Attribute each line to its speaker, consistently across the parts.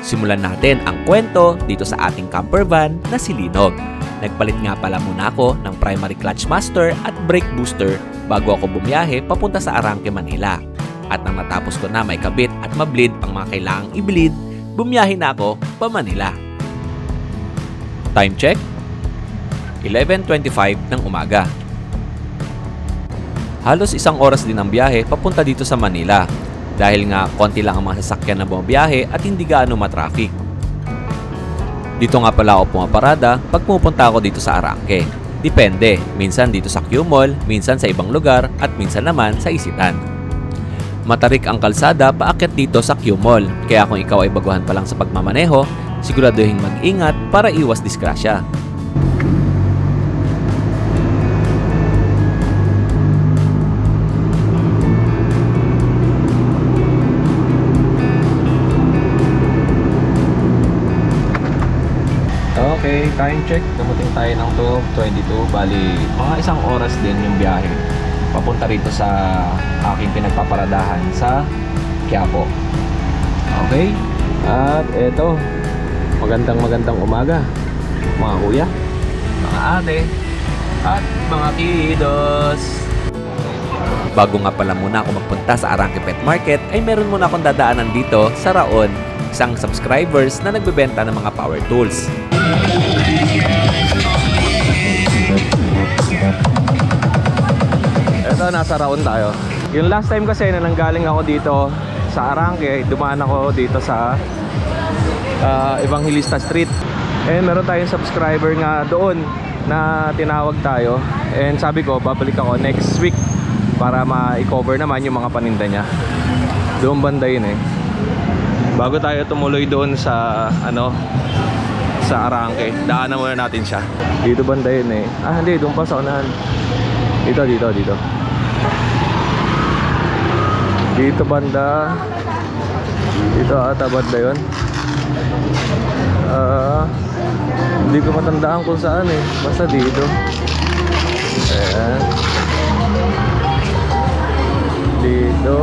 Speaker 1: Simulan natin ang kwento dito sa ating camper van na si Linog. Nagpalit nga pala muna ako ng primary clutch master at brake booster bago ako bumiyahe papunta sa Arangke, Manila. At nang natapos ko na may kabit at mableed ang mga kailangang i-bleed, bumiyahe na ako pa Manila. Time check, 11:25 ng umaga. Halos isang oras din ang biyahe papunta dito sa Manila dahil nga konti lang ang mga sasakyan na bumabiyahe at hindi gaano matraffic. Dito nga pala ako pumaparada pag pupunta ako dito sa Arangke. Depende, minsan dito sa Q Mall, minsan sa ibang lugar at minsan naman sa Isitan. Matarik ang kalsada paakyat dito sa Q Mall, kaya kung ikaw ay baguhan pa lang sa pagmamaneho, siguraduhin mag-ingat para iwas disgrasya. Okay, time check. Dumating tayo ng 12:22. Bali, mga isang oras din yung biyahe papunta rito sa aking pinagpaparadahan sa Quiapo. Okay? At eto, magandang umaga mga kuya, mga ate at mga kiddos. Bago nga pala muna ako magpunta sa Arangke Pet Market ay meron muna akong dadaanan dito sa Raon, isang subscribers na nagbebenta ng mga power tools. Eto, nasa Raon tayo. Yung last time kasi na nanggaling ako dito sa Arangke, dumaan ako dito sa Evangelista Street. And meron tayong subscriber nga doon na tinawag tayo. And sabi ko, babalik ako next week para ma-cover naman yung mga paninda niya. Doon banda yun eh. Bago tayo tumuloy doon sa sa Arangke, daanan muna natin siya. Dito banda yun eh. Ah hindi, doon pa sa unahan. Dito. Dito banda. Dito ata banda yun. Hindi ko matandaan kung saan eh. Basta dito. Ayan. Dito.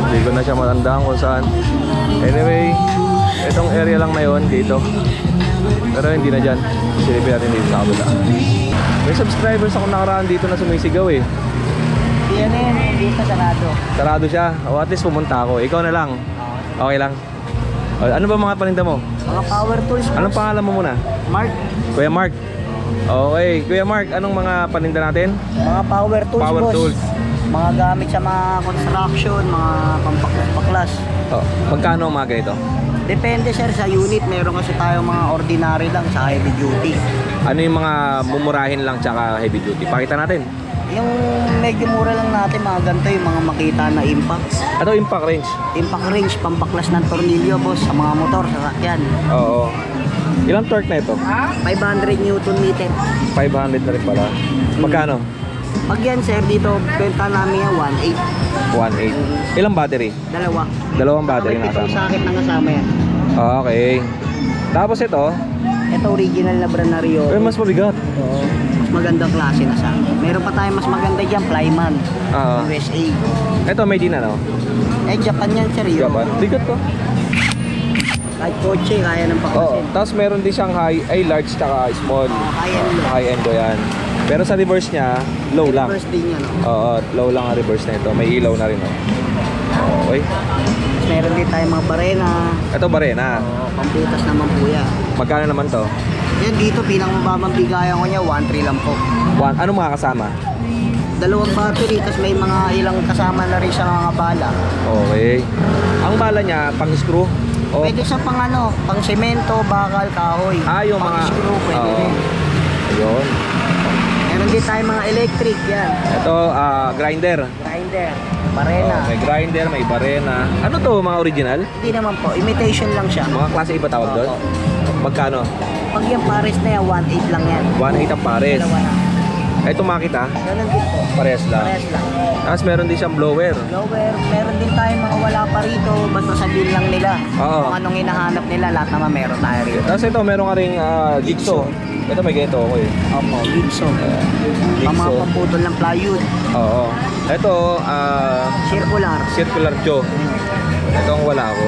Speaker 1: Hindi ko na siya matandaan kung saan. Anyway, itong area lang na yun dito. Pero hindi na dyan. Silipin natin dito sa kabila. May subscribers ako nakaraan dito na sumisigaw eh.
Speaker 2: Yan eh, dito sarado.
Speaker 1: Sarado siya. O at least pumunta ako. Ikaw na lang. Okay lang. O, ano ba mga paninda mo?
Speaker 2: Mga power tools.
Speaker 1: Anong pangalan mo muna?
Speaker 2: Mark.
Speaker 1: Kuya Mark. Okay. Kuya Mark, anong mga paninda natin?
Speaker 2: Mga power tools,
Speaker 1: Power
Speaker 2: boss.
Speaker 1: tools.
Speaker 2: Mga gamit sa mga construction, mga pampaklas-paklas.
Speaker 1: Oh, magkano ang mga ganito?
Speaker 2: Depende sir sa unit. Meron kasi tayong mga ordinary lang sa heavy duty.
Speaker 1: Ano yung mga mumurahin lang tsaka heavy duty? Pakita natin.
Speaker 2: Yung medyo mura lang natin, mga ganito yung mga makita na impact.
Speaker 1: Ano impact range?
Speaker 2: Impact range, pampaklas ng tornilyo boss sa mga motor, sa sakyan.
Speaker 1: Oo. Ilang torque na ito?
Speaker 2: 500 Newton meter.
Speaker 1: 500 na rin pala. Magkano?
Speaker 2: Pag yan sir, dito benta namin yan
Speaker 1: 1.8. Ilang battery?
Speaker 2: 1.8.
Speaker 1: Dalawang battery
Speaker 2: May
Speaker 1: na
Speaker 2: pitong
Speaker 1: kasama.
Speaker 2: sakit na kasama yan.
Speaker 1: Okay. Tapos ito,
Speaker 2: Ito original na brand na Rio.
Speaker 1: mas mabigat.
Speaker 2: Oo. Mas magandang klase na sa. Meron pa tayong mas maganda dyan, Flyman.
Speaker 1: Oo.
Speaker 2: USA.
Speaker 1: Ito made in ano?
Speaker 2: Eh, Japan yan, sir. Rio.
Speaker 1: Japan. Bigat to.
Speaker 2: Kahit kotse, kaya ng
Speaker 1: Oo.
Speaker 2: paklasin.
Speaker 1: Tapos meron din siyang large tsaka small.
Speaker 2: Kaya nila.
Speaker 1: High end do yan. Pero sa reverse niya, low lang.
Speaker 2: First din yan, oh.
Speaker 1: Oo, low lang ang reverse na ito. May ilaw na rin, oh. Okay.
Speaker 2: Tapos meron din tayong mga barena.
Speaker 1: Ito barena.
Speaker 2: Oo, pamputas naman po yan.
Speaker 1: Magkano naman to?
Speaker 2: Yan dito, pinakamababang bigayan ko niya, 1.3 lang po.
Speaker 1: Anong mga kasama?
Speaker 2: Dalawang battery, tapos may mga ilang kasama na rin siya mga bala.
Speaker 1: Okay. Ang bala niya, pang screw? O,
Speaker 2: Pwede sa pang pang semento, bakal, kahoy.
Speaker 1: yung
Speaker 2: pang
Speaker 1: mga...
Speaker 2: screw, pwede
Speaker 1: Oo.
Speaker 2: rin.
Speaker 1: Ayun.
Speaker 2: Meron din tayong mga electric yan.
Speaker 1: Ito, grinder.
Speaker 2: Grinder, barena.
Speaker 1: May grinder, may barena. Ano to, mga original?
Speaker 2: Hindi naman po, imitation lang siya.
Speaker 1: Mga klase iba tawag doon?
Speaker 2: Oo.
Speaker 1: Magkano?
Speaker 2: Pag yung pares na yan, 1.8 lang yan.
Speaker 1: 1.8 ang pares.
Speaker 2: Dalawa na.
Speaker 1: Ito makita,
Speaker 2: Ganun din po.
Speaker 1: pares lang.
Speaker 2: Pares lang.
Speaker 1: Tapos meron din siyang blower.
Speaker 2: Lower, meron din tayong mga wala pa rito, basta sabihin lang nila.
Speaker 1: Oo.
Speaker 2: Kung anong hinahanap nila, lahat naman meron tayo rito.
Speaker 1: Tapos ito, meron ka ring jigsaw. Ito may ganito ako eh.
Speaker 2: Opo, Gibson. Ang mga
Speaker 1: Jigsaw.
Speaker 2: pamputol ng plywood.
Speaker 1: Oo. Ito,
Speaker 2: Circular.
Speaker 1: circular jaw. Ito ang wala ko.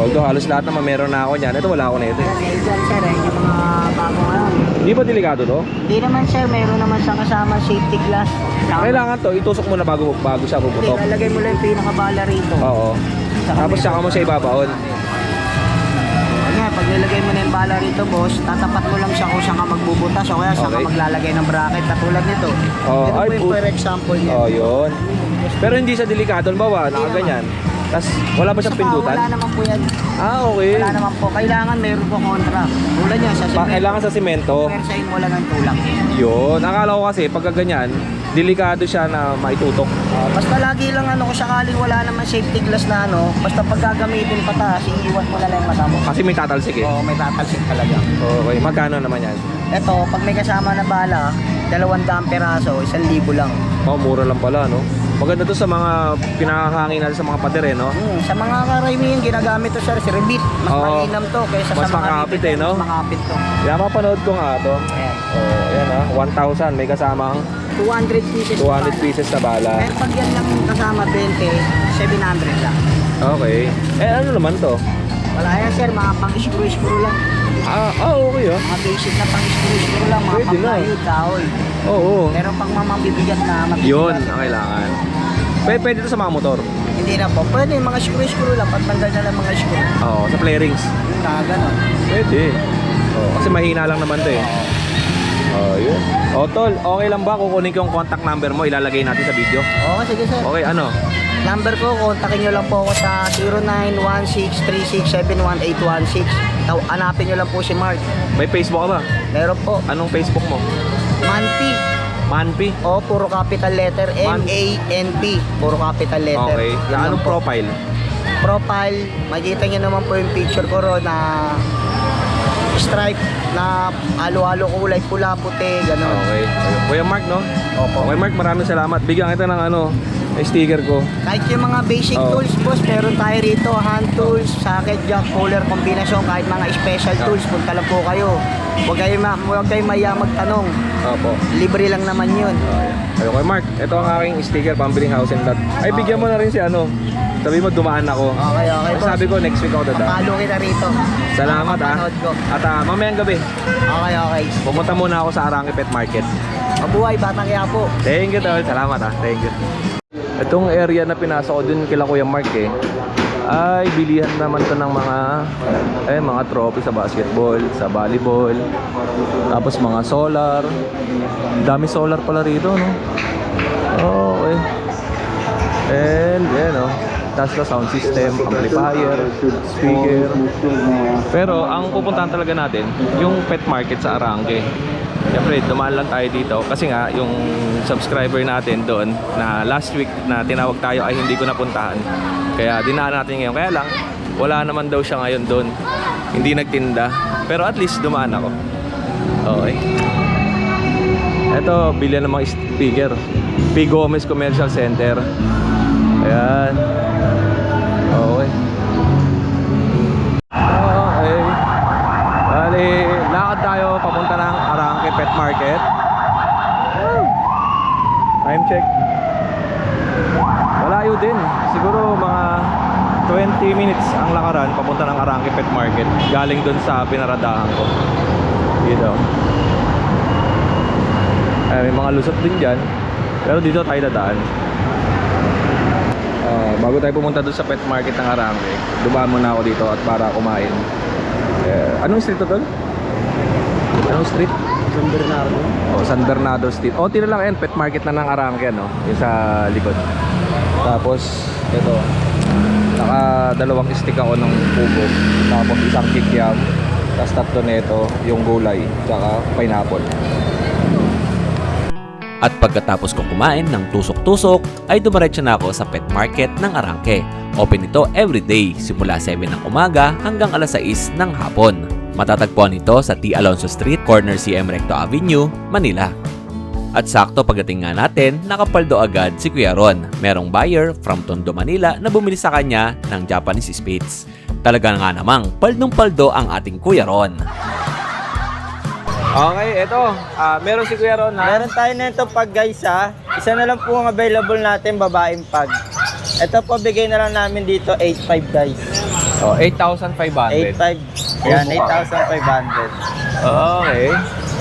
Speaker 1: Although halos lahat naman meron na ako niyan. Ito wala ako na ito.
Speaker 2: Kasi dyan sir, yung mga bago ngayon.
Speaker 1: Hindi ba delikado to?
Speaker 2: Hindi naman sir, meron naman sa kasama safety glass.
Speaker 1: Kailangan to, itusok mo na bago siya
Speaker 2: Hindi,
Speaker 1: puputok.
Speaker 2: lalagay mo lang yung pinakabala rito.
Speaker 1: Oo. Tapos saka mo siya ibabaon.
Speaker 2: Kanya, pag nilagay mo na yung bala rito, boss, tatapat mo lang siya kung saan ka magbubutas o kaya saan ka
Speaker 1: Okay.
Speaker 2: maglalagay ng bracket katulad nito.
Speaker 1: Oh,
Speaker 2: Ito
Speaker 1: ay,
Speaker 2: po yung for example niya.
Speaker 1: Oh, yun. Pero hindi siya delikado, bawa, nakaganyan. Tapos wala ba siyang
Speaker 2: Saka,
Speaker 1: pindutan?
Speaker 2: Wala naman po yan.
Speaker 1: Ah, okay.
Speaker 2: Wala naman po. Kailangan meron po kontra. Tulad niya sa cement.
Speaker 1: Kailangan sa simento.
Speaker 2: Persahin mo lang ng tulak.
Speaker 1: Yun. Akala ko kasi pagka ganyan, delikado siya na maitutok.
Speaker 2: Basta lagi lang kung sakaling wala naman safety glass na basta pag gagamitin pataas, iiwan mo na lang yung mata mo.
Speaker 1: Kasi may tatalsik eh.
Speaker 2: Oo, may tatalsik talaga.
Speaker 1: Okay, magkano naman yan?
Speaker 2: Ito, pag may kasama na bala, 200 peraso, 1,000 lang.
Speaker 1: Oh, mura lang pala, no? Maganda to sa mga pinakahangin natin sa mga pader, eh, no?
Speaker 2: Sa mga karamihan, ginagamit to sir, si Rebit. Mas
Speaker 1: Oo.
Speaker 2: malinam to kaysa
Speaker 1: Mas
Speaker 2: sa mga
Speaker 1: makapit
Speaker 2: Rebit,
Speaker 1: eh, no?
Speaker 2: Mas makapit to.
Speaker 1: Kaya mapanood ko nga to.
Speaker 2: Ayan.
Speaker 1: Oh, yan ah, 1,000. May kasamang
Speaker 2: 200 pieces.
Speaker 1: 200 pieces na bala.
Speaker 2: Pero pag yan lang kasama 20, 700 lang.
Speaker 1: Okay. Eh, ano naman to?
Speaker 2: Wala yan sir, mga pang-screw-screw lang.
Speaker 1: Okay ah.
Speaker 2: Mga basic na pang-screw-screw lang, mga
Speaker 1: Pwede na.
Speaker 2: pang-plywood, kahoy.
Speaker 1: Oo.
Speaker 2: Pero pag mga bibigat na mabibigat.
Speaker 1: Yun ang kailangan. Pwede to sa mga motor.
Speaker 2: Hindi na po. Pwede mga screw-screw lang. Pagtanggal na lang mga screw.
Speaker 1: Oo, sa play rings.
Speaker 2: Yung nakaganon.
Speaker 1: Pwede. Oo, kasi mahina lang naman to eh. Oh, yun. Oh, tol, okay lang ba kukunin ko yung contact number mo, ilalagay natin sa video?
Speaker 2: Oo, sige sir.
Speaker 1: Okay, ano?
Speaker 2: Number ko, kontakin nyo lang po ako sa 091636718116. Hanapin nyo lang po si Mark.
Speaker 1: May Facebook ka ba?
Speaker 2: Meron po.
Speaker 1: Anong Facebook mo?
Speaker 2: Manpi.
Speaker 1: Manpi?
Speaker 2: O, puro capital letter. M-A-N-P. Puro capital letter.
Speaker 1: Okay.
Speaker 2: Yun
Speaker 1: Na
Speaker 2: lang
Speaker 1: anong
Speaker 2: po.
Speaker 1: profile?
Speaker 2: Profile, makikita nyo naman po yung picture ko ro na stripe na halo-halo kulay, pula, puti, gano'n.
Speaker 1: Okay. Kuya Mark, no?
Speaker 2: Opo.
Speaker 1: Okay, Mark, maraming salamat. Bigyan kita ng sticker ko.
Speaker 2: Kahit yung mga basic
Speaker 1: Oo.
Speaker 2: tools, boss, meron tayo rito, hand tools, socket, jack, puller, kombinasyon, kahit mga special
Speaker 1: Oo.
Speaker 2: tools, punta lang po kayo. Huwag kayo maya magtanong.
Speaker 1: Opo.
Speaker 2: Libre lang naman yun.
Speaker 1: Ayun, Kuya Mark, ito ang aking sticker, pambiling house and lot. Ay, bigyan mo na rin si Sabi mo, dumaan ako.
Speaker 2: Okay, boss.
Speaker 1: Sabi ko, next week ako dadaan.
Speaker 2: Papalo kita rito.
Speaker 1: Salamat
Speaker 2: Mapapanood ko.
Speaker 1: At mamayang gabi,
Speaker 2: Okay.
Speaker 1: pumunta muna ako sa Arangke Pet Market.
Speaker 2: Mabuhay, Batang Quiapo.
Speaker 1: Thank you, tol. Salamat Thank you. Itong area na pinasok ko dun kila Kuya Mark ay bilihan naman to ng mga trophy sa basketball, sa volleyball, tapos mga solar. Dami solar pala rito, no? Okay. And tapos sound system, amplifier, speaker. Pero ang pupuntahan talaga natin, yung pet market sa Arangke. Siyempre, dumaan lang tayo dito kasi nga yung subscriber natin doon na last week na tinawag tayo ay hindi ko napuntahan. Kaya dinaan natin ngayon. Kaya lang, wala naman daw siya ngayon doon. Hindi nagtinda. Pero at least dumaan ako. Okay. Ito, bilihan ng mga speaker. P. Gomez Commercial Center. Ayan. Okay. Okay. Bali, lakad tayo papunta ng Arangke Pet Market. Time check. Malayo din. Siguro mga 20 minutes ang lakaran papunta ng Arangke Pet Market. Galing dun sa pinaradahan ko. Dito. Ay, may mga lusot din dyan. Pero dito tayo dadaan. Bago tayo pumunta doon sa pet market ng Arangke, dumaan muna ako dito at para kumain. Anong street to, tol? Anong street?
Speaker 2: San Bernardo.
Speaker 1: San Bernardo Street. Tira lang yan, pet market na ng Arangke, no? Yung sa likod. Tapos, ito. Naka-2 stick ako ng pugo. Tapos isang kikiam. Tapos 3 neto, yung gulay. Tsaka pineapple.
Speaker 3: At pagkatapos kong kumain ng tusok-tusok, ay dumiretso na ako sa pet market ng Arangke. Open ito everyday, simula 7 ng umaga hanggang alas 6 ng hapon. Matatagpuan ito sa T. Alonso Street, corner CM Recto Avenue, Manila. At sakto pagdating nga natin, nakapaldo agad si Kuya Ron. Merong buyer from Tondo, Manila na bumili sa kanya ng Japanese Spitz. Talaga nga namang paldong-paldo ang ating Kuya Ron.
Speaker 1: Okay, ito. Meron si Kuya Ron, ha?
Speaker 4: Meron tayo na ito pag guys ha. Isa na lang po ang available natin, babaeng pag. Ito po bigay na lang namin dito 8.5 guys.
Speaker 1: Oh, 8,500.
Speaker 4: 8.5. Yan, 8,500.
Speaker 1: Okay.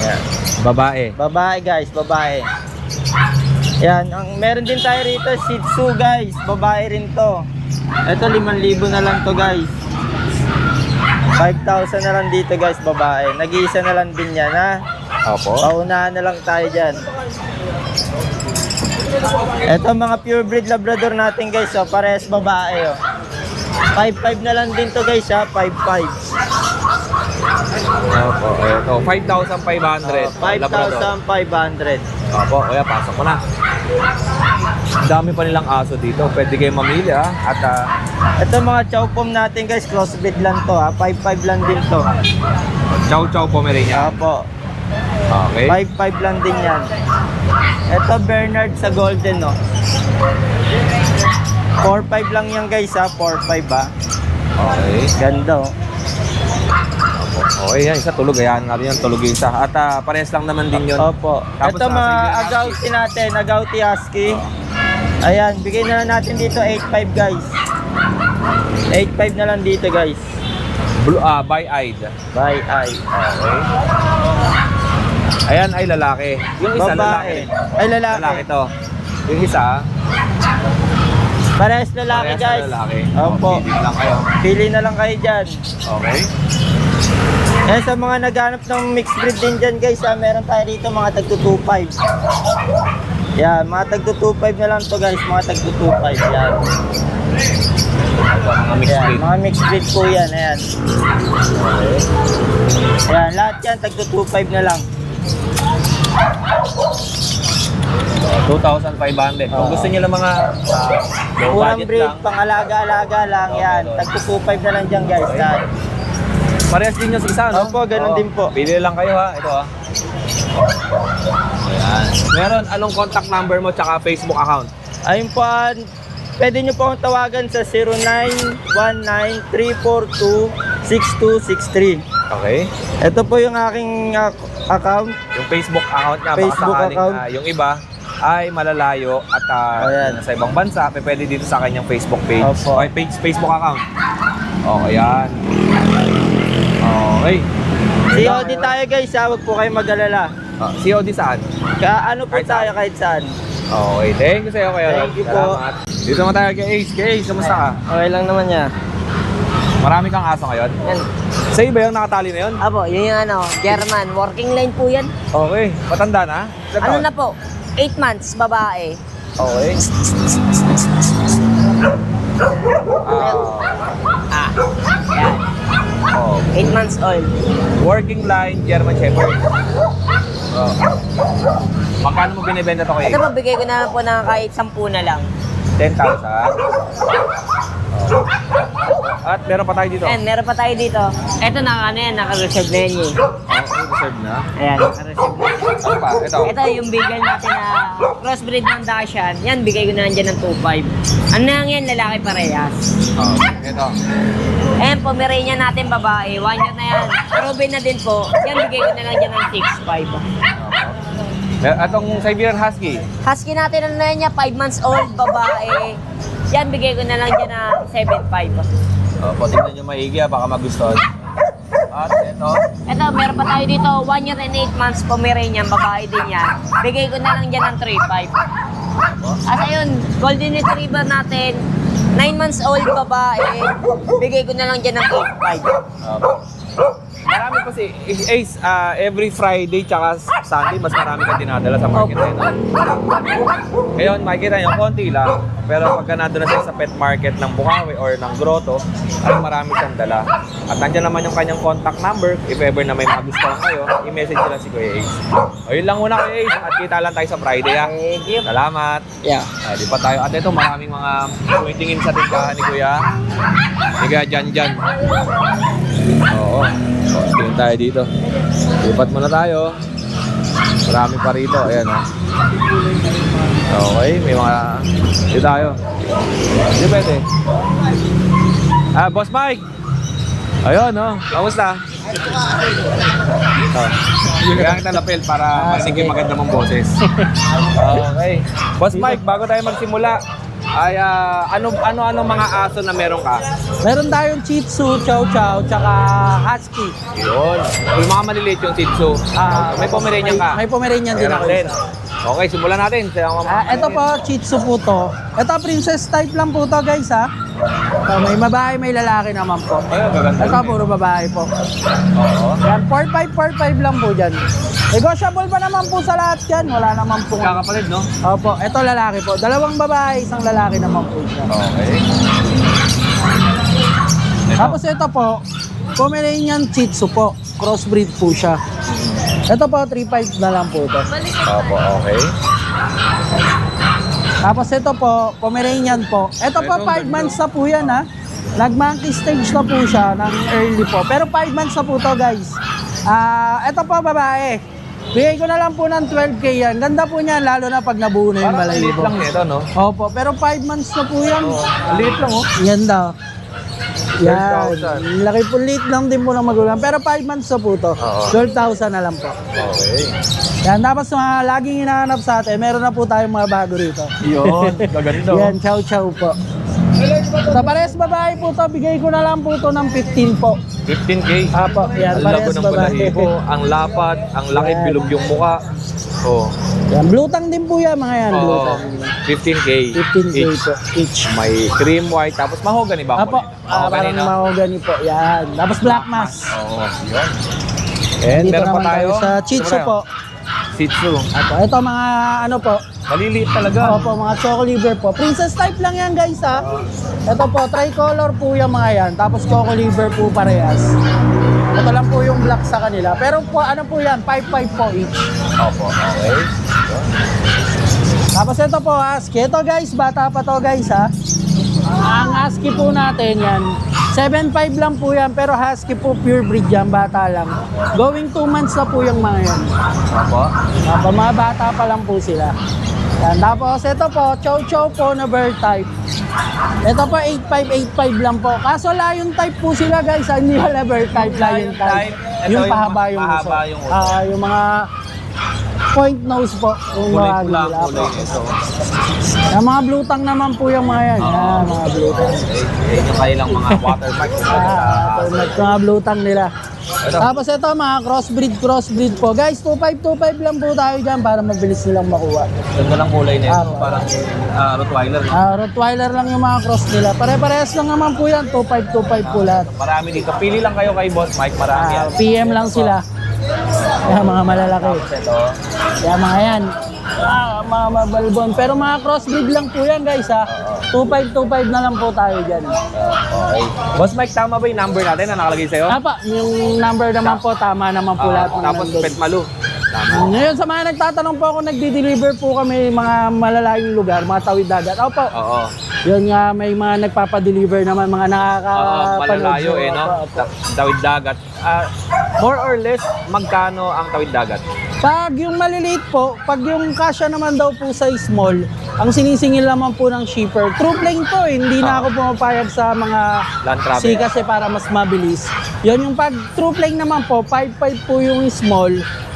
Speaker 4: Yan.
Speaker 1: Babae.
Speaker 4: Babae guys, babae. Yan, meron din tayo rito, Shih Tzu guys. Babae rin to. Ito, 5,000 na lang to guys. 5,000 na lang dito guys, babae. Nag-iisa na lang din yan, ha?
Speaker 1: Opo.
Speaker 4: Paunahan na lang tayo dyan. Ito, mga purebred Labrador natin guys, oh. Parehas babae, oh. 5,500 na lang din to guys, ha? 5,500.
Speaker 1: Opo. Ito, 5,500.
Speaker 4: 5,500.
Speaker 1: Opo, kuya, pasok mo na. Ang dami pa nilang aso dito. Pwede kayo mamili, ha? At,
Speaker 4: Ito mga chow pom natin guys, crossbreed lang to, ha? 5,500 lang din to.
Speaker 1: Chow Chow Pomeranian.
Speaker 4: Apo.
Speaker 1: Okay.
Speaker 4: 5,500 lang din yan. Ito Bernard sa golden, no? 4,500 lang yan guys, ha? 4,500, ha?
Speaker 1: Okay.
Speaker 4: Ganda, oh.
Speaker 1: Okay, yan. Isa tulog. Ayan natin yan. Tulog yung isa. At parehas lang naman din yun.
Speaker 4: Opo.
Speaker 1: Tapos
Speaker 4: Ito
Speaker 1: sa
Speaker 4: mga
Speaker 1: Siberian
Speaker 4: agouti natin, agouti husky. Ayan, bigay na lang natin dito 8,500 guys. 8,500 na lang dito guys.
Speaker 1: Blue, by-eyed.
Speaker 4: By eye.
Speaker 1: Okay. Ayan ay lalaki. Yung isa lalaki.
Speaker 4: Ay, lalaki.
Speaker 1: Lalaki to. Yung isa,
Speaker 4: Parehas lalaki
Speaker 1: parehas
Speaker 4: guys.
Speaker 1: na lalaki.
Speaker 4: Opo.
Speaker 1: Pili lang kayo.
Speaker 4: Pili na lang kayo dyan.
Speaker 1: Okay.
Speaker 4: Eh, sa mga naghanap ng mixed breed din dyan guys, ha, meron tayo dito mga tagto 2,500. Yan, mga tagto 2,500 na lang to guys, mga tagto 2,500. Yan.
Speaker 1: Ito, mga mixed
Speaker 4: Yan,
Speaker 1: breed.
Speaker 4: mga mixed breed po yan, ayan. Yan, lahat yan, tagto 2,500 na lang.
Speaker 1: 2,500. Kung gusto niyo lang mga low
Speaker 4: Kurang
Speaker 1: budget
Speaker 4: breed,
Speaker 1: lang,
Speaker 4: pang-alaga-alaga lang yan. Tagto 2,500 na lang dyan guys. Yan.
Speaker 1: parehas din yung sa isa, no?
Speaker 4: Opo, ganun din po.
Speaker 1: Pili lang kayo, ha? Ito, ha? Ayan. Meron, anong contact number mo tsaka Facebook account?
Speaker 4: Ayun po, pwede nyo po akong tawagan sa 0919-342-6263.
Speaker 1: Okay.
Speaker 4: Ito po yung aking account.
Speaker 1: Yung Facebook account niya,
Speaker 4: Facebook
Speaker 1: baka sakaling
Speaker 4: account.
Speaker 1: yung iba ay malalayo at
Speaker 4: Ayan.
Speaker 1: sa ibang bansa, pwede dito sa kanyang Facebook page.
Speaker 4: Opo.
Speaker 1: Okay, Facebook account. Okay, yan. Okay.
Speaker 4: COD tayo guys, ha? Huwag po kayo mag-alala.
Speaker 1: COD saan?
Speaker 4: Ano po
Speaker 1: Kahit saan.
Speaker 4: tayo kahit saan.
Speaker 1: Okay, thank you sa'yo kayo.
Speaker 4: Thank you po.
Speaker 1: Salamat. Dito naman tayo kay Ace. Kay Ace, kamusta ka?
Speaker 4: Okay lang naman niya.
Speaker 1: Marami kang aso ngayon?
Speaker 5: Yan.
Speaker 1: Sa'yo ba yung nakatali na yun?
Speaker 5: Apo, yun yung ano, German. Working line po yan.
Speaker 1: Okay. Matanda na? Ilang
Speaker 5: Ano
Speaker 1: taon?
Speaker 5: na po? 8 months, babae.
Speaker 1: Okay.
Speaker 5: Yan.
Speaker 1: Oh.
Speaker 5: 8 months old.
Speaker 1: Working line, German Shepherd. Oh. Magkano mo binibenta to kay
Speaker 5: Ito
Speaker 1: Ace?
Speaker 5: po, bigay ko na lang po ng kahit 10 na lang.
Speaker 1: 10,000. At meron pa tayo dito.
Speaker 5: Ayan, meron pa tayo dito. Ito na, ano yan, naka-reserve na yan eh.
Speaker 1: Reserve na.
Speaker 5: Ayan, naka-reserve na.
Speaker 1: Ano pa? Ito.
Speaker 5: Ito yung bigay natin na crossbreed ng Dashan. Yan, bigay ko na lang dyan ng 2.5. Ano lang yan, lalaki parehas.
Speaker 1: Oh, ito.
Speaker 5: Ayan, Pomeranian natin babae. 1 year na yan. Robin na din po. Yan, bigay ko na lang dyan ng 6.5.
Speaker 1: Atong Siberian Husky.
Speaker 5: Husky natin ano na yan niya, 5 months old, babae. Yan, bigay ko na lang dyan ng 7.5.
Speaker 1: Oh, tingnan nyo maigi, baka magustuhan. At ito.
Speaker 5: Ito, meron pa tayo dito, 1 year and 8 months Pomeranian, babae din yan. Bigay ko na lang dyan ng 3.5. At ayun, Golden Retriever natin, 9 months old, babae. Bigay ko na lang dyan ng 8.5.
Speaker 1: Marami pa si Ace, every Friday tsaka Sunday, mas marami kang dinadala sa market na yun. Ngayon, makikita nyo, konti lang. Pero pagka nandun na siya sa pet market ng Bukawi or ng Grotto, ay marami siyang dala. At nandiyan naman yung kanyang contact number. If ever na may magustuhan kayo, i-message nyo lang si Kuya Ace. O yun lang muna Kuya Ace, at kita lang tayo sa Friday, ha?
Speaker 5: Thank you.
Speaker 1: Salamat.
Speaker 5: Yeah.
Speaker 1: Di pa tayo. At ito, maraming mga tumitingin sa tindahan ni Kuya. Ni Kuya Jan. Oo. Tingin tayo dito. Lipat muna tayo. Marami pa rito. Ayan, o. Okay, may mga... Dito tayo. Hindi pwede. Boss Mike! Ayun, no? Kamusta? Kaya kita lapel para masiging maganda mong boses. Okay. Boss Mike, bago tayo magsimula, ay ano mga aso na meron ka?
Speaker 6: Meron tayong Shih Tzu, Chow Chow, tsaka Husky.
Speaker 1: Yun. Yung mga maliliit yung Shih Tzu. May Pomeranian ka?
Speaker 6: May Pomeranian din
Speaker 1: Meron
Speaker 6: ako.
Speaker 1: din. Okay, simulan natin.
Speaker 6: Ito po, Shih Tzu po to. Ito, princess type lang po to guys ha. So, may babae, may lalaki naman po.
Speaker 1: Ayun, maganda.
Speaker 6: Ito, puro babae po.
Speaker 1: Oo.
Speaker 6: Yan, 4-5 lang po dyan. Negotiable pa naman po sa lahat yan. Wala naman po.
Speaker 1: Kakapalit, no?
Speaker 6: Opo, ito lalaki po. Dalawang babae, isang lalaki naman po siya.
Speaker 1: Okay. Ito.
Speaker 6: Tapos ito po, Pomeranian Shih Tzu po. Crossbreed po siya. Ito po, 3-5 na lang po ito.
Speaker 1: Opo, okay.
Speaker 6: Tapos ito po, Pomeranian po. Ito po, 5 months na po yan ha. Nag-monkey stage na po siya ng early po. Pero 5 months na po to guys. Ito po, babae. Bigay ko na lang po ng 12K yan. Ganda po niyan, lalo na pag nabuo na yung
Speaker 1: Parang liit
Speaker 6: balayibo.
Speaker 1: lang nito, no?
Speaker 6: Opo, pero 5 months na po yan.
Speaker 1: Liit lang, oh.
Speaker 6: Ganda. Yan.
Speaker 1: 12,000.
Speaker 6: Laki po, liit lang din po ng magulang. Pero 5 months na po to.
Speaker 1: Oo.
Speaker 6: 12,000 na lang po.
Speaker 1: Okay.
Speaker 6: Yan, tapos mga laging hinahanap sa atin, meron na po tayong mga bago rito.
Speaker 1: Yun, gaganda.
Speaker 6: Yan, chow chow po. Sa pares babae po to, bigay ko na lang po to ng 15 po.
Speaker 1: 15K.
Speaker 6: Apo, yan,
Speaker 1: Ang labo
Speaker 6: pares
Speaker 1: ng
Speaker 6: babae.
Speaker 1: balahibo, ang lapad, ang laki,
Speaker 6: Yan.
Speaker 1: bilog yung muka. Oh.
Speaker 6: Yan, blutang din po yan, mga yan,
Speaker 1: Oo.
Speaker 6: blutang.
Speaker 1: 15K.
Speaker 6: 15K
Speaker 1: each.
Speaker 6: po, each.
Speaker 1: May cream white, tapos mahogany ba ang
Speaker 6: Apo,
Speaker 1: kulay? Mahogany
Speaker 6: parang
Speaker 1: na.
Speaker 6: mahogany po, yan. Tapos black mask.
Speaker 1: Oo, yun. And
Speaker 6: Dito
Speaker 1: meron pa
Speaker 6: naman
Speaker 1: tayo.
Speaker 6: sa Shih Tzu po.
Speaker 1: Shih Tzu.
Speaker 6: Apo, ito mga ano po,
Speaker 1: Maliliit talaga.
Speaker 6: opo, mga choco liver po. Princess type lang yan guys ha. Ito po, tricolor po yung mga yan. Tapos choco liver po parehas. Ito lang po yung black sa kanila. Pero po, ano po yan, 5-5 po each.
Speaker 1: Opo, okay.
Speaker 6: Tapos ito po, husky. Ito guys, bata pa to guys ha. Ang husky po natin yan, 7.5 lang po yan, pero husky po pure breed yan, bata lang. Going 2 months na po yung mga yan.
Speaker 1: Opo.
Speaker 6: Mga bata pa lang po sila. Yan. Tapos ito po, chow chow po na bird type. Ito po, 8.5 lang po. Kaso lion type po sila guys, hindi wala bird type, lion type.
Speaker 1: Ito
Speaker 6: Yung
Speaker 1: yung
Speaker 6: pahaba yung
Speaker 1: pahaba
Speaker 6: uso.
Speaker 1: yung uso.
Speaker 6: Yung mga point nose po. Yung
Speaker 1: Kulay
Speaker 6: mga
Speaker 1: pula ang
Speaker 6: nila po.
Speaker 1: kulay nito.
Speaker 6: Yung mga blutang naman po yung mga yan. Yan, mga blutang.
Speaker 1: Yan yung kailang mga watermark.
Speaker 6: Mga blutang nila.
Speaker 1: Ito.
Speaker 6: Tapos ito mga crossbreed po. Guys, 2.5 lang po tayo dyan para mabilis nilang makuha.
Speaker 1: Ganda lang kulay nito.
Speaker 6: Apo.
Speaker 1: Parang Rottweiler. No?
Speaker 6: Rottweiler lang yung mga cross nila. Pare-parehas lang naman po yan. 2.5 po lahat.
Speaker 1: Marami dito. Pili lang kayo kay Boss Mike. Marami yan.
Speaker 6: PM lang sila. Yan, mga malalaki.
Speaker 1: Tapos ito.
Speaker 6: Yan, mga yan. Mga mabalbon. Pero mga crossbreed lang po yan guys ha. 2.5 na lang po tayo dyan.
Speaker 1: Okay. Boss Mike, tama ba yung number natin na nakalagay sa'yo?
Speaker 6: Apa, yung number naman po, tama naman po lahat. ng
Speaker 1: Tapos
Speaker 6: nandun.
Speaker 1: Pet Malu. Tama.
Speaker 6: Ngayon sa mga nagtatanong po ako, nagdi-deliver po kami mga malalayong lugar, mga tawid dagat. Opo,
Speaker 1: Oo.
Speaker 6: yun nga, may mga nagpapadeliver naman, mga nakakapanood.
Speaker 1: Malalayo
Speaker 6: po.
Speaker 1: eh, no?
Speaker 6: Opo.
Speaker 1: Tawid dagat. More or less, magkano ang tawid dagat?
Speaker 6: Pag yung maliliit po, pag yung kasya naman daw po sa small, ang sinisingil naman po ng shipper. True plane po, hindi na ako pumapayag sa mga
Speaker 1: Land travel.
Speaker 6: sea kasi para mas mabilis. Yun yung pag true plane naman po, 5.5 po yung small,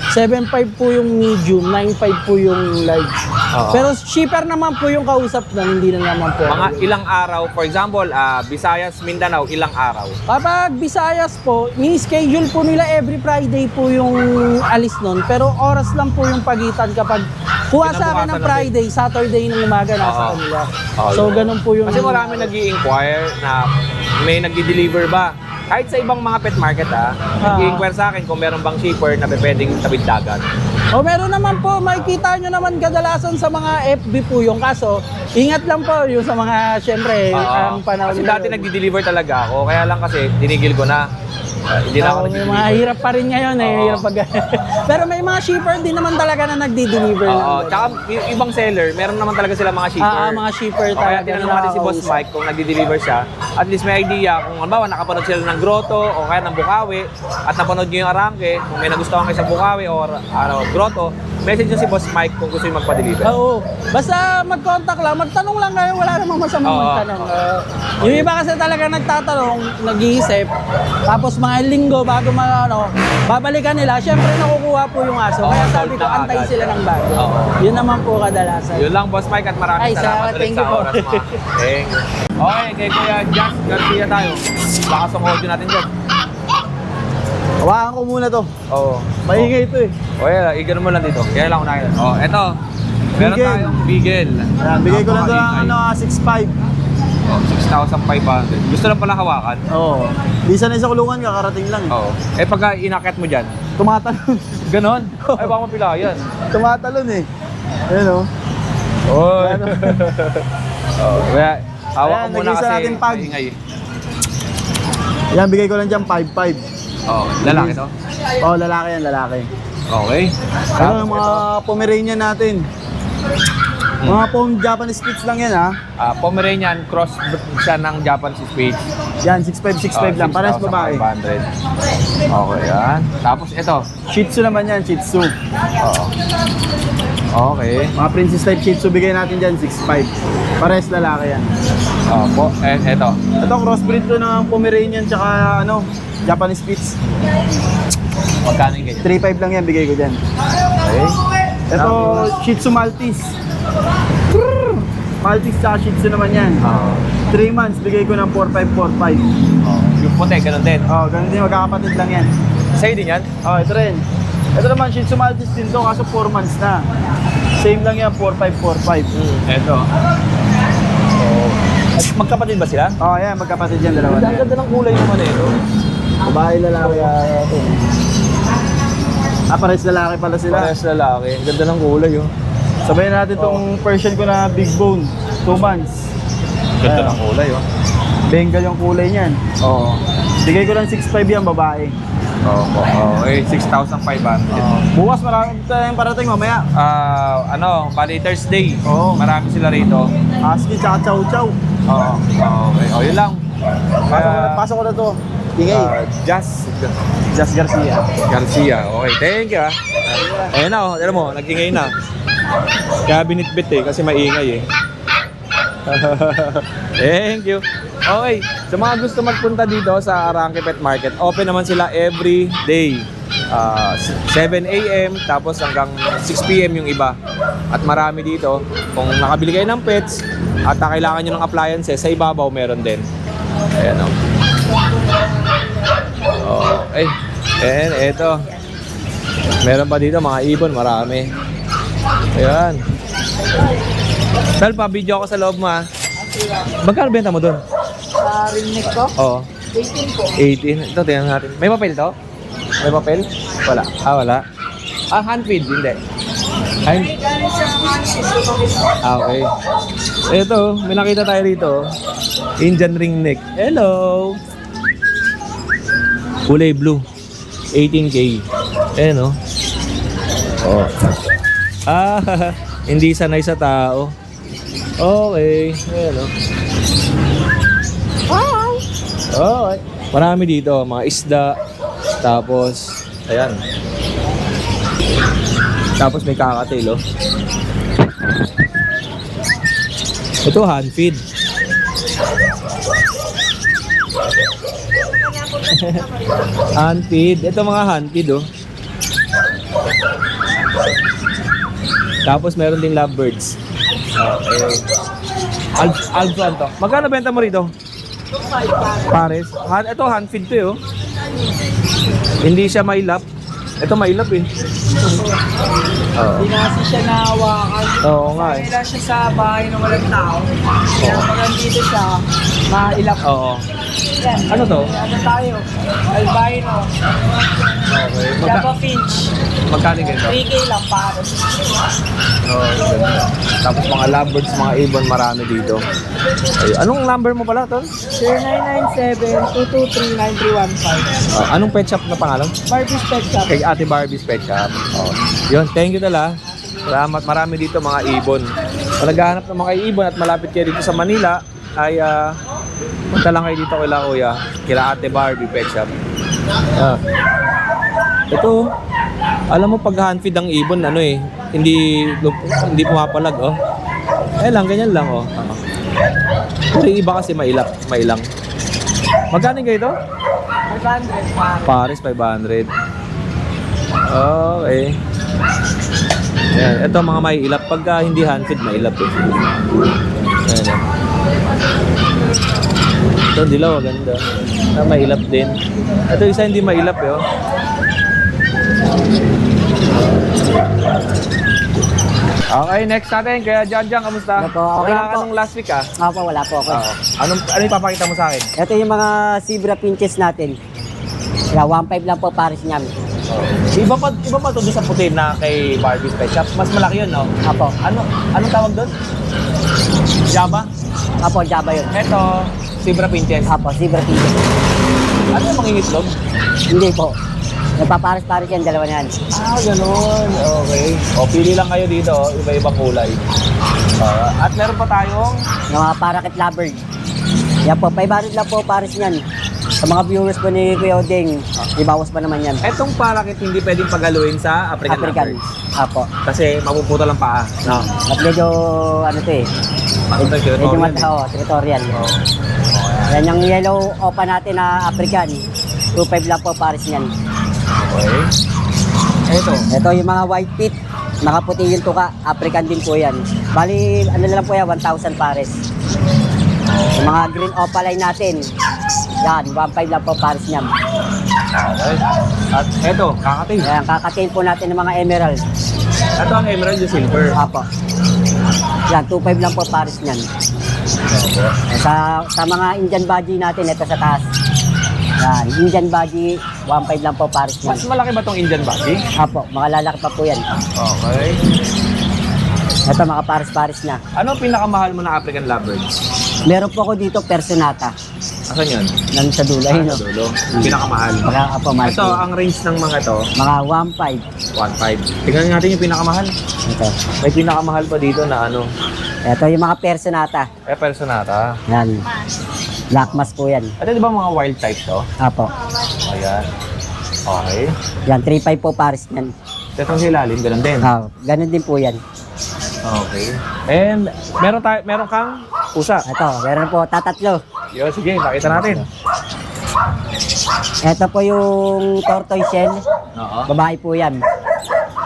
Speaker 6: 7.5 po yung medium, 9.5 po yung large.
Speaker 1: Oo.
Speaker 6: Pero shipper naman po yung kausap na, hindi na naman po.
Speaker 1: Mga ilang araw, for example, Visayas, Mindanao, ilang araw?
Speaker 6: Kapag Visayas po, ni-schedule po nila every Friday po yung alis nun. Pero oras lang po yung pagitan kapag kuha sa akin ng
Speaker 1: Kinabukasan
Speaker 6: Friday, Saturday ng umaga nasa
Speaker 1: Oo.
Speaker 6: kanila.
Speaker 1: Oo,
Speaker 6: So
Speaker 1: yun.
Speaker 6: ganun po yung...
Speaker 1: Kasi marami nag-i-inquire na may nag-deliver ba? Kahit sa ibang mga pet market nag-i-inquire sa akin kung meron bang shipper na pwedeng tawid dagat.
Speaker 6: O meron naman po, makikita nyo naman kadalasan sa mga FB po yung kaso. Ingat lang po yung sa mga, syempre, ang panahon.
Speaker 1: Kasi dati
Speaker 6: ngayon.
Speaker 1: nagdi-deliver talaga ako, kaya lang kasi tinigil ko na. Hindi na ako
Speaker 6: May
Speaker 1: nagdi-deliver.
Speaker 6: mga hirap pa rin ngayon eh.
Speaker 1: Oo.
Speaker 6: Hirap pag... Pero may mga shipper din naman talaga na nagdi-deliver.
Speaker 1: Oo,
Speaker 6: ng-
Speaker 1: tsaka yung ibang seller, meron naman talaga sila mga shipper.
Speaker 6: mga shipper
Speaker 1: O, kaya
Speaker 6: talaga.
Speaker 1: tinanong natin si Boss Mike kung nagdi-deliver siya. At least may idea kung halimbawa nakapanood sila ng Grotto o kaya ng Bukawi at napanood nyo yung Arangke, kung may nagustuhan kayo sa Bukawi o Grotto, message nyo si Boss Mike kung gusto yung magpa-deliver.
Speaker 6: Oo. Basta mag-contact lang, magtanong lang kayo, wala namang masamang
Speaker 1: Oo.
Speaker 6: magtanong. Yung iba kasi talaga nagtatanong, nag-iisip, tapos mga mga linggo bago babalikan nila, syempre nakukuha po yung aso.
Speaker 1: Oo,
Speaker 6: Kaya
Speaker 1: sold
Speaker 6: sabi ko,
Speaker 1: na
Speaker 6: antay
Speaker 1: agad.
Speaker 6: sila ng bago.
Speaker 1: Oo.
Speaker 6: Yun naman po kadalasan.
Speaker 1: Yun lang, Boss Mike, at maraming
Speaker 6: Ay,
Speaker 1: salamat ulit
Speaker 6: thank
Speaker 1: sa
Speaker 6: you po.
Speaker 1: oras mo. Thank you. Okay, kay Kuya Jazz Garcia tayo. Lakas ang audio natin dyan.
Speaker 2: Hawakan ko muna to.
Speaker 1: Oo.
Speaker 2: Maingay ito eh.
Speaker 1: Okay, igano mo lang dito. Kaya lang unahin. Oh, eto. Meron
Speaker 2: Beagle.
Speaker 1: tayong Beagle.
Speaker 2: Ayan, bigay ko lang to ng
Speaker 1: Napakaingay.
Speaker 2: 6.5.
Speaker 1: Oh, 6,500. Gusto lang pala hawakan.
Speaker 2: Oo. Bisa na sa kulungan, kakarating lang eh.
Speaker 1: Oo. Eh pagka inakit mo dyan,
Speaker 2: Tumatalon.
Speaker 1: ganon. Ay baka mapilayan.
Speaker 2: Tumatalon eh. Ayan o.
Speaker 1: Oy.
Speaker 2: Ano?
Speaker 1: Oh, kaya hawak
Speaker 2: Ayan,
Speaker 1: ko muna
Speaker 2: nag-isa
Speaker 1: kasi
Speaker 2: natin pag.
Speaker 1: maingay.
Speaker 2: Yan, bigay ko lang dyan 5.5.
Speaker 1: Oh, lalaki to.
Speaker 2: Oo, lalaki yan, lalaki.
Speaker 1: Okay.
Speaker 2: Ano yung mga Pomeranian natin? Mga Japanese Spitz lang yan ha.
Speaker 1: Pomeranian cross siya ng Japanese Spitz.
Speaker 2: Yan, 6.5 lang. Parehas babae.
Speaker 1: 6,500. Okay, yan. Tapos ito.
Speaker 2: Shih Tzu naman yan, Shih Tzu.
Speaker 1: Oo. Okay.
Speaker 2: Mga princess type Shih Tzu, bigay natin dyan 6.5. Parehas lalaki yan.
Speaker 1: Opo. Ito.
Speaker 2: Ito, crossbreed to ng Pomeranian tsaka Japanese Spitz.
Speaker 1: Magkano yung ganyan?
Speaker 2: 3.5 lang yan, bigay ko dyan.
Speaker 1: Okay.
Speaker 2: Ito, Shih Tzu Maltese. Maltese tsaka Shih Tzu naman yan. 3 months, bigay ko ng 4.5, 4.5.
Speaker 1: Yung puti, ganun din.
Speaker 2: Ganun din, magkakapatid lang yan.
Speaker 1: Sa'yo din yan?
Speaker 2: Ito rin. Ito naman, Shih Tzu Maltese din to, kaso 4 months na. Same lang yan, 4.5, 4.5.
Speaker 1: Ito. At magkapatid ba sila?
Speaker 2: Yan, magkapatid yan, dalawa.
Speaker 1: Ang ganda ng kulay naman ito.
Speaker 2: Babae, lalaki, ito. Parehas lalaki pala sila.
Speaker 1: Parehas lalaki. Ang ganda ng kulay, oh.
Speaker 2: Sabayin natin tong Persian ko na big bone, 2 months.
Speaker 1: Ganda ng kulay, oh.
Speaker 2: Bengal yung kulay niyan.
Speaker 1: Oo.
Speaker 2: Bigay ko lang 6.5 yan, babae.
Speaker 1: Opo. Okay, 6,500.
Speaker 2: Bukas marami tayong parating mamaya.
Speaker 1: Bali Thursday.
Speaker 2: Oo.
Speaker 1: Marami sila rito.
Speaker 2: Husky tsaka chow chow.
Speaker 1: Oo. Okay. O, yun lang.
Speaker 2: Pasok ko na to. Bigay.
Speaker 1: Jazz
Speaker 2: Just Garcia.
Speaker 1: Garcia. Okay, thank you, ah. Ayan na, oh. Alam mo, nag-ingay na. Kaya binitbit eh, kasi maingay eh. Thank you. Okay, sa mga gusto magpunta dito sa Arangke Pet Market, open naman sila every day. 7 a.m. tapos hanggang 6 p.m. yung iba. At marami dito. Kung nakabili kayo ng pets at kailangan nyo ng appliances, sa ibabaw meron din. Ayan o. Okay. And eto. Meron pa dito mga ibon, marami. Ayan. Tal, pa-video ako sa loob mo, ha. Magkano benta mo doon?
Speaker 6: Sa ring neck ko,
Speaker 1: Oo.
Speaker 6: 18 po.
Speaker 1: 18. Ito, tingnan natin. May papel to? May papel? Wala. Wala. Hand feed, hindi. Okay. Ito, may nakita tayo rito. Indian ring neck. Hello! Kulay blue. 18K. Ayan, oh. Oh. Hindi sanay sa tao. Okay. Ayan, oh. Okay. Marami dito, mga isda. Tapos, ayan. Tapos may kakatail, oh. Ito, hand feed. Hand feed. Ito mga hand feed, oh. Tapos meron ding lovebirds. Okay. Alpha to. Magkano benta mo rito? Pares. Ito hand feed to, eh, oh. Hindi siya mailap. Ito mailap, eh. Oo.
Speaker 6: Hindi na kasi siya nahawakan.
Speaker 1: Oo nga, eh.
Speaker 6: Kailan siya sa bahay na walang tao. Kaya pag nandito siya, mailap.
Speaker 1: Oo.
Speaker 6: Yan.
Speaker 1: Ano to?
Speaker 6: Ano tayo? Albino.
Speaker 1: Okay.
Speaker 6: Java Finch.
Speaker 1: Magkano ganito?
Speaker 6: 3K lang para.
Speaker 1: Oh, ganda. Tapos mga lovebirds, mga ibon, marami dito. Ay, anong number mo pala, Tol?
Speaker 6: 0997-223-9315.
Speaker 1: Anong pet shop na pangalan?
Speaker 6: Barbie's Pet Shop.
Speaker 1: Kay Ate Barbie's Pet Shop. Oh. Yun, thank you tala. Salamat, marami dito mga ibon. Kung naghahanap ng mga ibon at malapit kayo dito sa Manila, ay punta lang kayo dito kila Kuya, kila Ate Barbie Pet Shop. Ito, alam mo pag hand feed ang ibon, ano eh, hindi pumapalag, oh. Lang, ganyan lang, oh. Pero yung iba kasi mailang. Magkano kayo ito?
Speaker 5: 500
Speaker 1: Paris, 500. Okay. Ayan, ito mga may ilap. Pagka hindi handfeed, may ilap eh. Ayan. Ito, dilaw, ganda. May ilap din. Ito isa hindi may ilap eh. Oh. Okay, next natin. Kaya Jan, kamusta?
Speaker 7: Ano po, okay
Speaker 1: Wala
Speaker 7: lang
Speaker 1: ka
Speaker 7: po.
Speaker 1: nung last week ah.
Speaker 7: Opo, wala po ako.
Speaker 1: Oo. Ano ipapakita mo sa akin?
Speaker 7: Ito yung mga zebra pinches natin. Yeah, 1.5 lang po pares niyan.
Speaker 1: Iba pa to doon sa puti na kay Barbie Pet Shop. Mas malaki yun, no?
Speaker 7: Opo.
Speaker 1: Anong tawag doon? Java?
Speaker 7: Opo, Java yun.
Speaker 1: Eto, Zebra Pinches.
Speaker 7: Opo, zebra pinches.
Speaker 1: Ano yung mangingitlog?
Speaker 7: Hindi po. Nagpapares-pares yan, dalawa na yan.
Speaker 1: Ah, ganun. Okay. O, pili lang kayo dito. Iba-ibang kulay. At meron pa tayong...
Speaker 7: Yung mga parakit lovebird. Yan po, 500 lang po pares niyan. Sa mga viewers po ni Kuya Odeng, ibawas pa naman yan.
Speaker 1: Etong parakit hindi pwedeng pagaluin sa African
Speaker 7: African.
Speaker 1: Lovebirds.
Speaker 7: Opo.
Speaker 1: Kasi mapuputa lang paa. No.
Speaker 7: At medyo, ano to eh, medyo matao, territorial. Yan yung yellow opa natin na African. 2.5 lang po pares niyan.
Speaker 1: Okay. Eto.
Speaker 7: Ito yung mga white teeth, nakaputi yung tuka, African din po yan. Bali, ano na lang po yan, 1,000 pares. Yung mga green opaline natin, yan, 1.5 lang po pares niyan.
Speaker 1: Okay. At eto, kakating.
Speaker 7: Ayan, kakatain po natin ng mga emerald.
Speaker 1: Ito ang emerald yung silver.
Speaker 7: Apo. Yan, 2.5 lang po pares niyan. Sa mga Indian Baji natin, ito sa taas. Yan, Indian Baji, 1.5 lang po pares
Speaker 1: Mas
Speaker 7: niyan.
Speaker 1: malaki ba tong Indian Baji?
Speaker 7: Apo, mga lalaki pa po yan.
Speaker 1: Okay.
Speaker 7: Ito, mga pares-pares na.
Speaker 1: Ano ang pinakamahal mo na African Lovebirds?
Speaker 7: Meron po ako dito, Personata.
Speaker 1: Asan yun?
Speaker 7: Nan sa dulo, ayun,
Speaker 1: Sa
Speaker 7: no?
Speaker 1: dulo. Pinakamahal.
Speaker 7: Baka apo, mahal
Speaker 1: Ito,
Speaker 7: po.
Speaker 1: ang range ng mga to,
Speaker 7: Mga 1.5.
Speaker 1: 1.5. Tingnan natin yung pinakamahal.
Speaker 7: Ito.
Speaker 1: May pinakamahal pa dito na ano,
Speaker 7: Ito yung mga Personata.
Speaker 1: Personata.
Speaker 7: Yan. Black mask po yan.
Speaker 1: Ito di ba mga wild type to?
Speaker 7: Apo.
Speaker 1: Ayan. Okay.
Speaker 7: Yan, 3.5 po pares yan.
Speaker 1: Itong sa ilalim, ganun din.
Speaker 7: Ganun din po yan.
Speaker 1: Okay. And meron kang pusa.
Speaker 7: Ito, meron po, tatatlo.
Speaker 1: Yo, sige, pakita natin.
Speaker 7: Ito po yung tortoise shell.
Speaker 1: Oo.
Speaker 7: Babae po yan.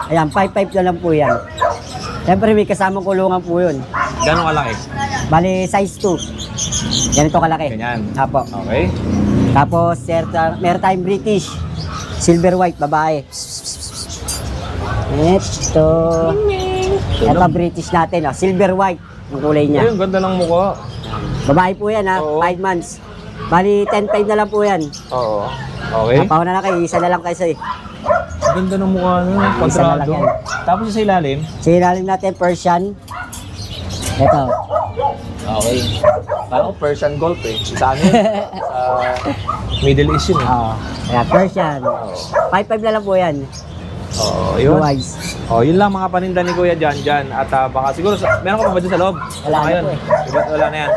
Speaker 7: Ayan, 5.5 na lang po yan. Siyempre may kasamang kulungan po yun.
Speaker 1: Gano'ng kalaki?
Speaker 7: Bali, size 2. Ganito kalaki.
Speaker 1: Ganyan.
Speaker 7: Apo.
Speaker 1: Okay.
Speaker 7: Tapos, meron tayong British. Silver white, babae. Ito. Ito British natin, oh. Silver white. Ang kulay niya.
Speaker 1: Ayun, ganda ng mukha.
Speaker 7: Babae po yan, ha.
Speaker 1: Oo.
Speaker 7: 5 months. Bali, 10.5 na lang po yan.
Speaker 1: Oo. Okay.
Speaker 7: Napaw na lang kayo. Isa na lang kayo sa'yo.
Speaker 1: Ganda ng mukha nun.
Speaker 7: Isa na lang
Speaker 1: Kwadrado.
Speaker 7: yan.
Speaker 1: Tapos sa ilalim.
Speaker 7: Sa ilalim natin, Persian. Ito.
Speaker 1: Okay. Parang ko Persian Gulf eh. Sa ano yun? Sa Middle East yun eh.
Speaker 7: Oo. Ayan, Persian. 5.5 na lang po yan.
Speaker 1: Oo,
Speaker 7: Blue
Speaker 1: yun.
Speaker 7: eyes.
Speaker 1: Oh, yun lang mga paninda ni Kuya Jan. At baka siguro, meron ka pa ba dyan sa loob?
Speaker 7: Wala na
Speaker 1: Ngayon.
Speaker 7: po eh.
Speaker 1: Wala na yan.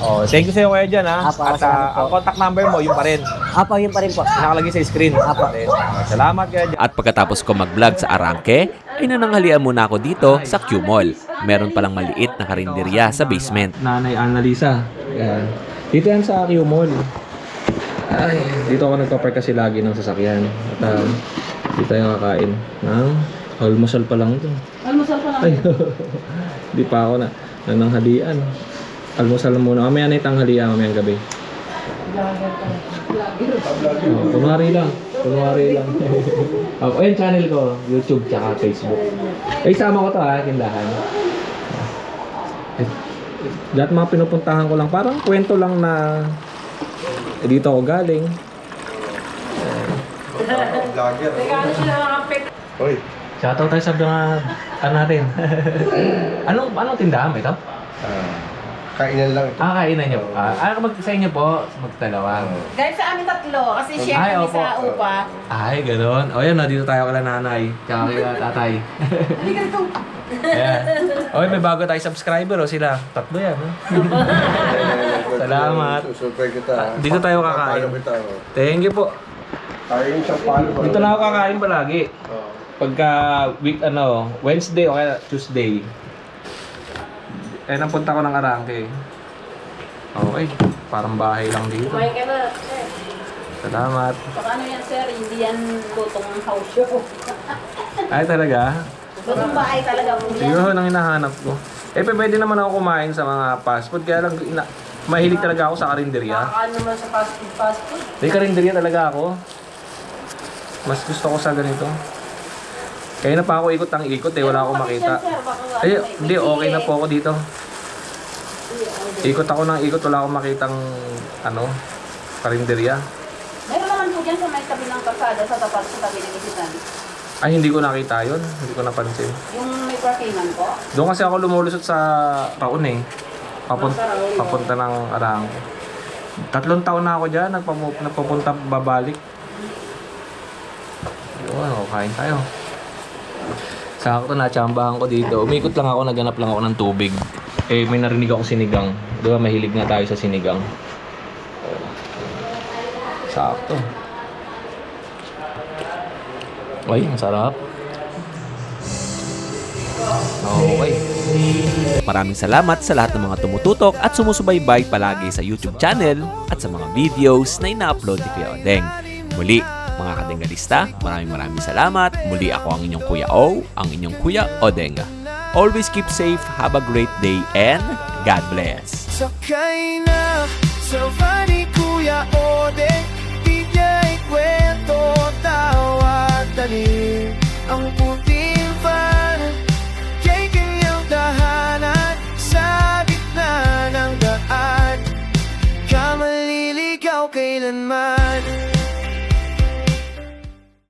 Speaker 1: Oh, thank you sa'yo Kuya Jan ha.
Speaker 7: Apo,
Speaker 1: At
Speaker 7: salamat po.
Speaker 1: ang contact number mo, yun pa rin.
Speaker 7: Apo, yun pa rin po.
Speaker 1: Nakalagay sa screen.
Speaker 7: Apo.
Speaker 1: Salamat Kuya Jan.
Speaker 3: At pagkatapos ko mag-vlog sa Arangke, ay nananghalian muna ako dito sa Q Mall. Meron palang maliit na karinderya sa basement.
Speaker 1: Nanay Annalisa. Yan. Dito yan sa Q Mall. Ay, dito ako nagpa-park kasi lagi ng sasakyan. At dito tayo kakain ng almusal pa lang ito. Almusal pa lang? Ay, di pa ako na nananghalian. Almusal muna. Mamaya na itanghalian, mamayang gabi. Oh, kunwari lang. Kunwari lang. Oh, ayun channel ko, YouTube tsaka Facebook. Ay, sama ko to ha, tindahan. Lahat mga pinupuntahan ko lang, parang kwento lang na dito ako galing.
Speaker 8: Hoy,
Speaker 1: Shoutout tayo sa mga ano natin. anong tindahan ba ito?
Speaker 8: kainan lang ito.
Speaker 1: Kainan niyo. Sa inyo po, magdalawa.
Speaker 9: Dahil sa amin tatlo, kasi chef
Speaker 1: Ay,
Speaker 9: kami
Speaker 1: opo.
Speaker 9: sa upa.
Speaker 1: Ay, gano'n. O yan, dito tayo kala nanay. Tsaka kila tatay.
Speaker 9: Hindi ka dito.
Speaker 1: Ayan. Okay, may bago tayo subscriber o sila. Tatlo yan. Salamat.
Speaker 8: Susurprise kita.
Speaker 1: Dito tayo kakain.
Speaker 8: Paano kita?
Speaker 1: Thank you po.
Speaker 8: Kain siyang palo.
Speaker 1: Dito na ako kakain palagi. Pagka Wednesday o kaya Tuesday. Eh, napunta ko ng Arangke. Okay. Parang bahay lang dito.
Speaker 9: Kumain ka na, sir.
Speaker 1: Salamat.
Speaker 9: Saka ano yan, sir, hindi yan lutong house show.
Speaker 1: Ay, talaga?
Speaker 9: Lutong bahay talaga po yan.
Speaker 1: Siguro nang hinahanap ko. Eh, pwede naman ako kumain sa mga fast food. Kaya lang, mahilig talaga ako sa karinderya.
Speaker 9: Nakakaano naman sa fast food.
Speaker 1: May karinderya talaga ako. Mas gusto ko sa ganito. Kaya na pa ako ikot ang ikot eh. Wala akong makita. Ay, hindi. Okay na po ako dito. Ikot ako ng ikot. Wala akong makitang, karinderya.
Speaker 9: Meron naman po dyan sa may tabi ng kalsada, sa tabi ng isitan.
Speaker 1: Ay, hindi ko nakita yun. Hindi ko napansin.
Speaker 9: Yung may parkingan po.
Speaker 1: Doon kasi ako lumulusot sa Raon eh. Papunta ng Arang. 3 taon na ako dyan. Nagpapunta babalik. Yun, kain tayo. Sakto na, tsambahan ko dito. Umikot lang ako, naghanap lang ako ng tubig. Eh, may narinig ako sinigang. Diba, mahilig na tayo sa sinigang. Sakto. Ay, ang sarap. Okay.
Speaker 3: Maraming salamat sa lahat ng mga tumututok at sumusubaybay palagi sa YouTube channel at sa mga videos na ina-upload ni Kuya Odeng. Muli, mga kadenggalista, maraming salamat. Muli ako ang inyong Kuya O, ang inyong Kuya Odeng. Always keep safe, have a great day, and God bless.
Speaker 10: Sakay na sa van ni Kuya Odeng.